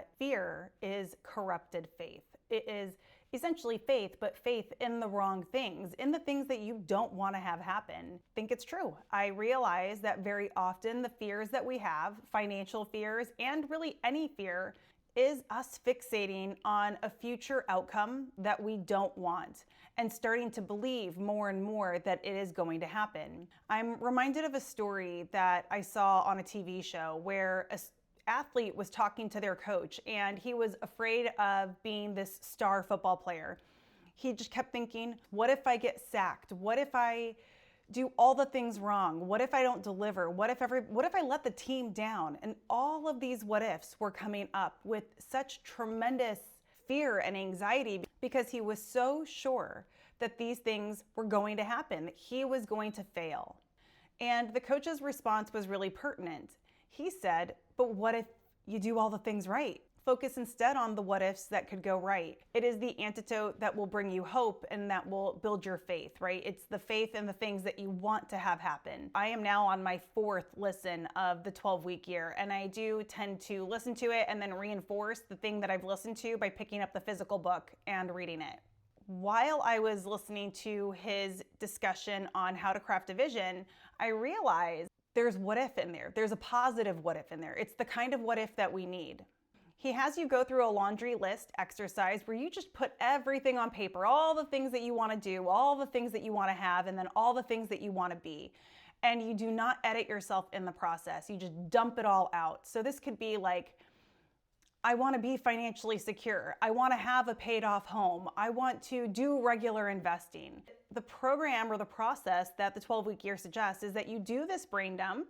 that fear is corrupted faith. It is essentially faith, but faith in the wrong things, in the things that you don't want to have happen. I think it's true. I realize that very often the fears that we have, financial fears, and really any fear, is us fixating on a future outcome that we don't want and starting to believe more and more that it is going to happen. I'm reminded of a story that I saw on a TV show where an athlete was talking to their coach and he was afraid of being this star football player. He just kept thinking, what if I get sacked? What if I do all the things wrong? What if I don't deliver? What if I let the team down? And all of these what ifs were coming up with such tremendous fear and anxiety because he was so sure that these things were going to happen, that he was going to fail. And the coach's response was really pertinent. He said, but what if you do all the things right? Focus instead on the what ifs that could go right. It is the antidote that will bring you hope and that will build your faith, right? It's the faith in the things that you want to have happen. I am now on my 4th listen of the 12-week year, and I do tend to listen to it and then reinforce the thing that I've listened to by picking up the physical book and reading it. While I was listening to his discussion on how to craft a vision, I realized there's what if in there. There's a positive what if in there. It's the kind of what if that we need. He has you go through a laundry list exercise where you just put everything on paper, all the things that you want to do, all the things that you want to have, and then all the things that you want to be. And you do not edit yourself in the process. You just dump it all out. So this could be like, I want to be financially secure. I want to have a paid off home. I want to do regular investing. The program or the process that the 12-week year suggests is that you do this brain dump.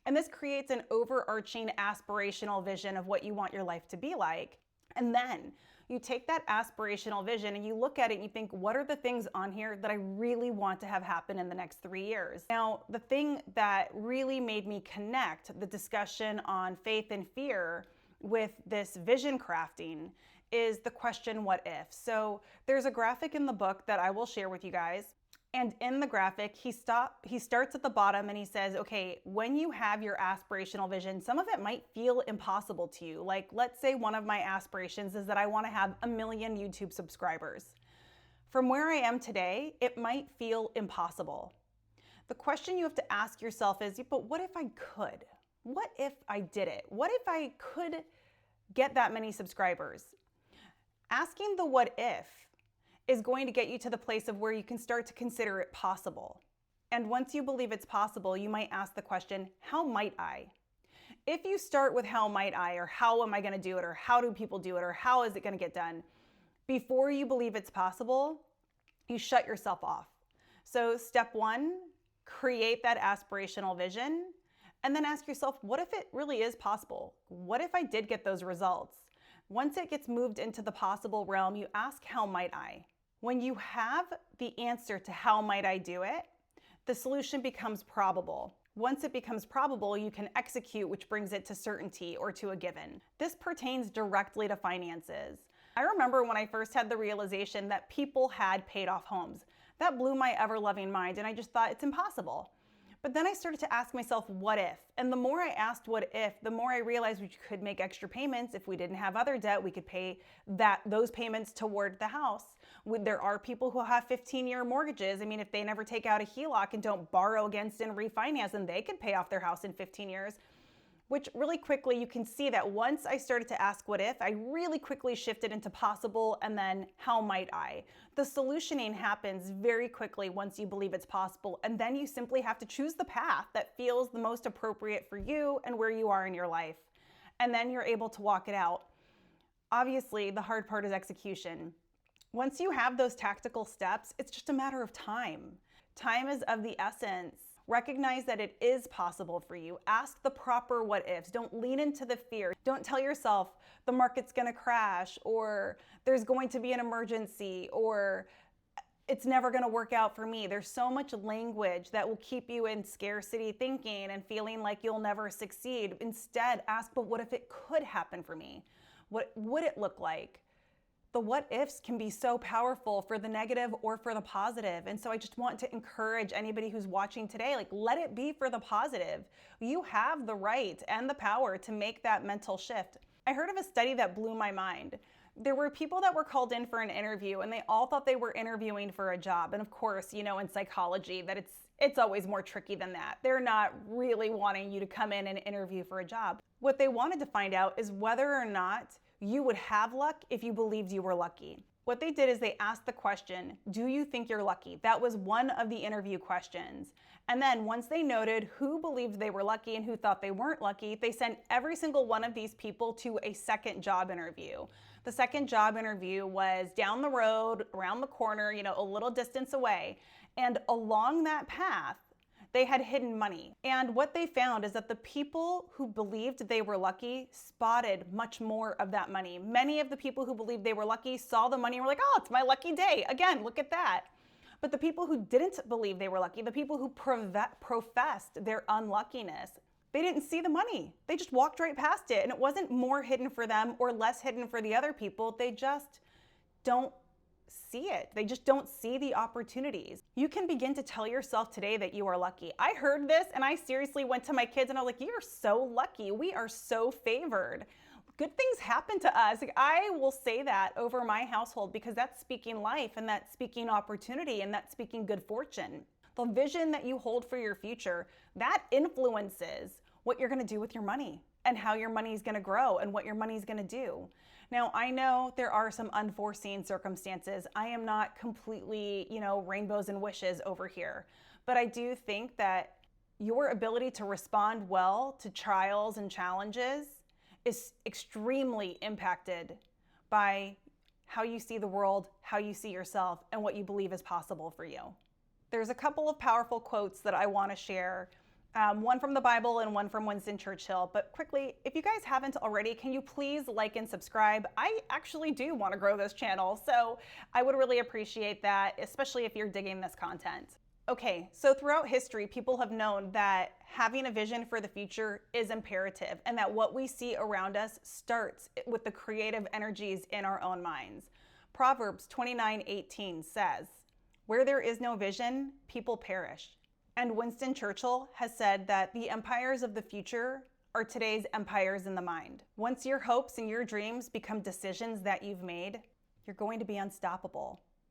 And this creates an overarching aspirational vision of what you want your life to be like. And then you take that aspirational vision and you look at it and you think, what are the things on here that I really want to have happen in the next 3 years? Now, the thing that really made me connect the discussion on faith and fear with this vision crafting is the question, what if? So there's a graphic in the book that I will share with you guys. And in the graphic, he starts at the bottom and he says, okay, when you have your aspirational vision, some of it might feel impossible to you. Like, let's say one of my aspirations is that I want to have 1 million YouTube subscribers. From where I am today, it might feel impossible. The question you have to ask yourself is, but what if I could? What if I did it? What if I could get that many subscribers? Asking the what if is going to get you to the place of where you can start to consider it possible. And once you believe it's possible, you might ask the question, how might I? If you start with how might I, or how am I going to do it, or how do people do it, or how is it going to get done, before you believe it's possible, you shut yourself off. So step 1, create that aspirational vision, and then ask yourself, what if it really is possible? What if I did get those results? Once it gets moved into the possible realm, you ask, how might I? When you have the answer to how might I do it, the solution becomes probable. Once it becomes probable, you can execute, which brings it to certainty or to a given. This pertains directly to finances. I remember when I first had the realization that people had paid off homes. That blew my ever-loving mind, and I just thought it's impossible. But then I started to ask myself, what if? And the more I asked what if, the more I realized we could make extra payments. If we didn't have other debt, we could pay those payments toward the house. There are people who have 15-year mortgages. I mean, if they never take out a HELOC and don't borrow against and refinance, then they could pay off their house in 15 years. Which really quickly, you can see that once I started to ask what if, I really quickly shifted into possible and then how might I. The solutioning happens very quickly once you believe it's possible, and then you simply have to choose the path that feels the most appropriate for you and where you are in your life. And then you're able to walk it out. Obviously, the hard part is execution. Once you have those tactical steps, it's just a matter of time. Time is of the essence. Recognize that it is possible for you. Ask the proper what ifs. Don't lean into the fear. Don't tell yourself the market's going to crash, or there's going to be an emergency, or it's never going to work out for me. There's so much language that will keep you in scarcity thinking and feeling like you'll never succeed. Instead, ask, but what if it could happen for me? What would it look like? The what ifs can be so powerful for the negative or for the positive. And so I just want to encourage anybody who's watching today, like, let it be for the positive. You have the right and the power to make that mental shift. I heard of a study that blew my mind. There were people that were called in for an interview and they all thought they were interviewing for a job. And of course, in psychology that it's always more tricky than that. They're not really wanting you to come in and interview for a job. What they wanted to find out is whether or not you would have luck if you believed you were lucky. What they did is they asked the question, do you think you're lucky? That was one of the interview questions. And then once they noted who believed they were lucky and who thought they weren't lucky, they sent every single one of these people to a second job interview. The second job interview was down the road, around the corner, a little distance away. And along that path, they had hidden money. And what they found is that the people who believed they were lucky spotted much more of that money. Many of the people who believed they were lucky saw the money and were like, oh, it's my lucky day. Again, look at that. But the people who didn't believe they were lucky, the people who professed their unluckiness, they didn't see the money. They just walked right past it. And it wasn't more hidden for them or less hidden for the other people. They just don't see it. They just don't see the opportunities. You can begin to tell yourself today that you are lucky. I heard this and I seriously went to my kids and I was like, you're so lucky. We are so favored. Good things happen to us. I will say that over my household because that's speaking life and that's speaking opportunity and that's speaking good fortune. The vision that you hold for your future, that influences what you're going to do with your money and how your money is going to grow and what your money is going to do. Now, I know there are some unforeseen circumstances. I am not completely, rainbows and wishes over here. But I do think that your ability to respond well to trials and challenges is extremely impacted by how you see the world, how you see yourself, and what you believe is possible for you. There's a couple of powerful quotes that I want to share. One from the Bible and one from Winston Churchill. But quickly, if you guys haven't already, can you please like and subscribe? I actually do want to grow this channel, so I would really appreciate that, especially if you're digging this content. Okay, so throughout history, people have known that having a vision for the future is imperative and that what we see around us starts with the creative energies in our own minds. Proverbs 29:18 says, "Where there is no vision, people perish." And Winston Churchill has said that the empires of the future are today's empires in the mind. Once your hopes and your dreams become decisions that you've made, you're going to be unstoppable.